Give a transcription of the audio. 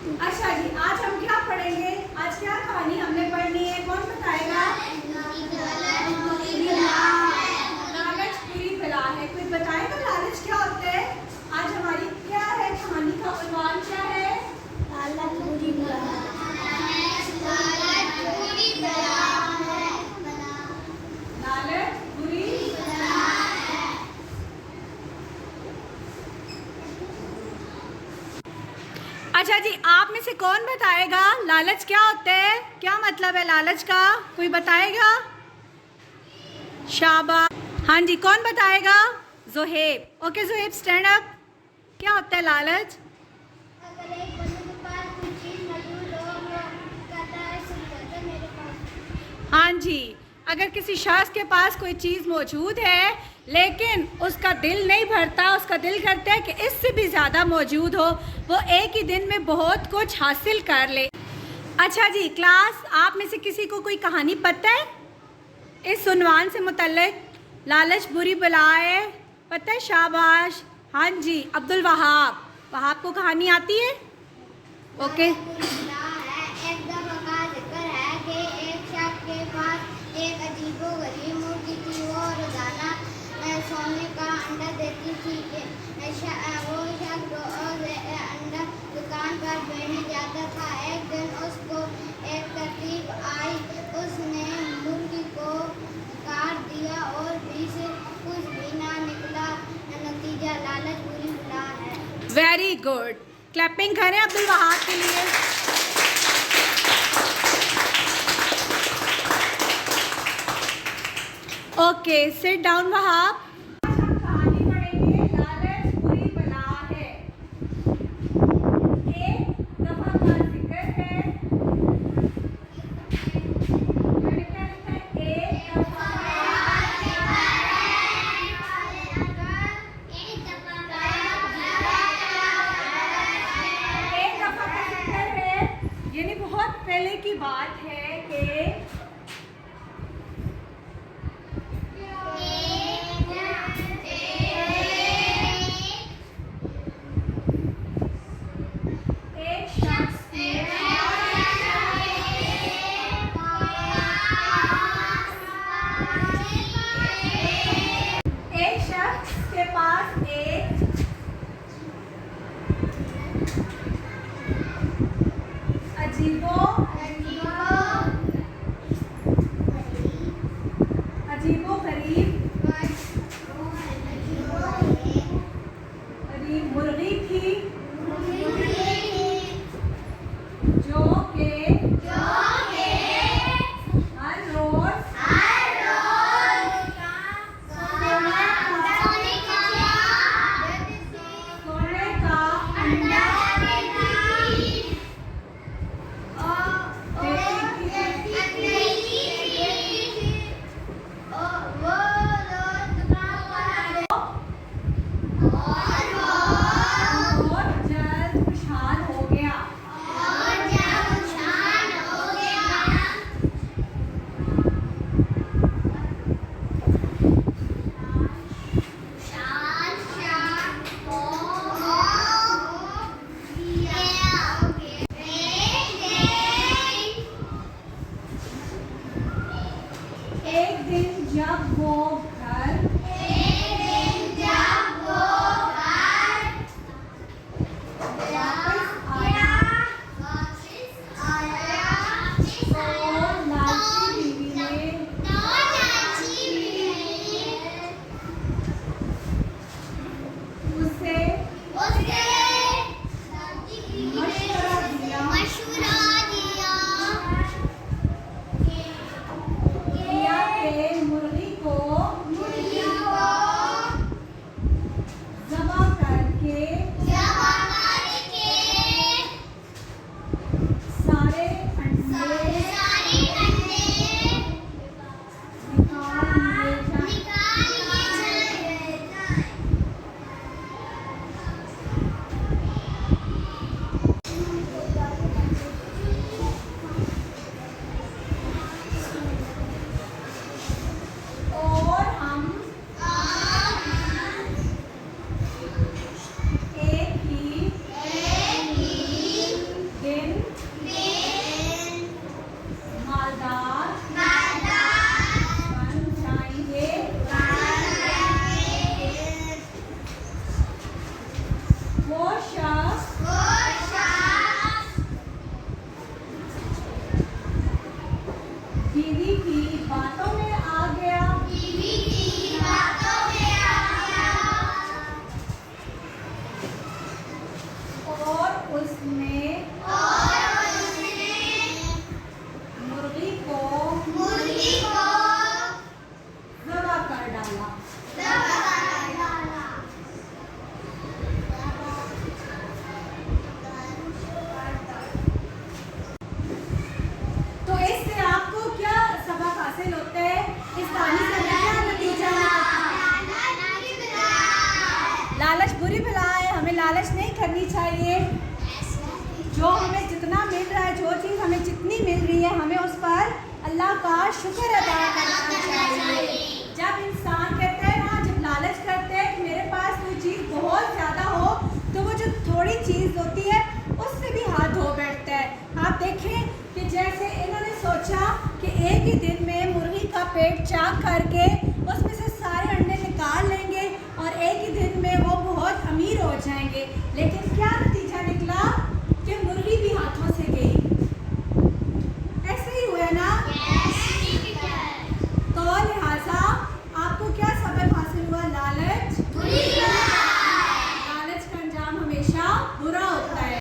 अच्छा जी, आज हम क्या पढ़ेंगे? आज क्या कहानी हमने पढ़नी है? कौन बताएगा? लालच बुरी बला है। कोई बताएगा लालच क्या होता है? आज हमारी क्या है कहानी का उन्वान क्या है? लालच बुरी बला है। लालच बुरी बला है। अच्छा जी, आप में से कौन बताएगा लालच क्या होता है? क्या मतलब है लालच का? कोई बताएगा? शाबाश। हाँ जी, कौन बताएगा? Zuhaib. Okay Zuhaib, stand up. क्या होता है लालच? अगर एक बंदे के पास कोई चीज मौजूद हो, वो कहता है इससे ज्यादा मेरे पास। हाँ जी, अगर किसी शख्स के पास कोई चीज़ मौजूद है लेकिन उसका दिल नहीं भरता, उसका दिल करता है कि इससे भी ज़्यादा मौजूद हो, वो एक ही दिन में बहुत कुछ हासिल कर ले। अच्छा जी क्लास, आप में से किसी को कोई कहानी पता है इस उन्वान से मुतल्लिक? लालच बुरी बला है, पता है? शाबाश। हाँ जी, अब्दुल वहाब। वहाब को कहानी आती है? ओके। एक दफा का जिक्र है कि एक शख्स के पास एक अजीबोगरीब मुर्गी थी। वो रोजाना सोने का अंडा देती थी। वो शख्स रोज अंडा दुकान पर देने जाता था। एक दिन उसको एक तरकीब आई। उसने मुर्गी को काट दिया और भी से कुछ भी ना निकला। नतीजा लालच बुरी बला है। वेरी गुड, क्लैपिंग करें अब्दुल वहाब के लिए। Okay, sit down Wahab. कहानी पढ़ेंगे लालच बुरी बला है। एक दफा का जिक्र है। क्या लिखा है? एक दफा का जिक्र है, यानी बहुत पहले की बात है कि एक शख्स के पास एक अजीबो गरीब मुर्गी थी जो के हर रोज सोने का अंडा उसने मुर्गी को ज़बह कर डाला। तो इससे आपको क्या सबक हासिल होता है? इस कहानी से हमें क्या नतीजा निकलता है? लालच बुरी बला है, हमें लालच नहीं करनी चाहिए। जो हमें जितना मिल रहा है, जो चीज़ हमें जितनी मिल रही है, हमें उस पर अल्लाह का शुक्र अदा करना चाहिए। जब इंसान कहते हैं ना, जब लालच करते हैं कि मेरे पास कोई चीज़ बहुत ज़्यादा हो, तो वो जो थोड़ी चीज़ होती है उससे भी हाथ धो बैठता है। आप देखें कि जैसे इन्होंने सोचा कि एक ही दिन में मुर्गी का पेट चाक करके उसमें से सारे अंडे निकाल लेंगे और एक ही दिन में वो बहुत अमीर हो जाएंगे, लेकिन क्या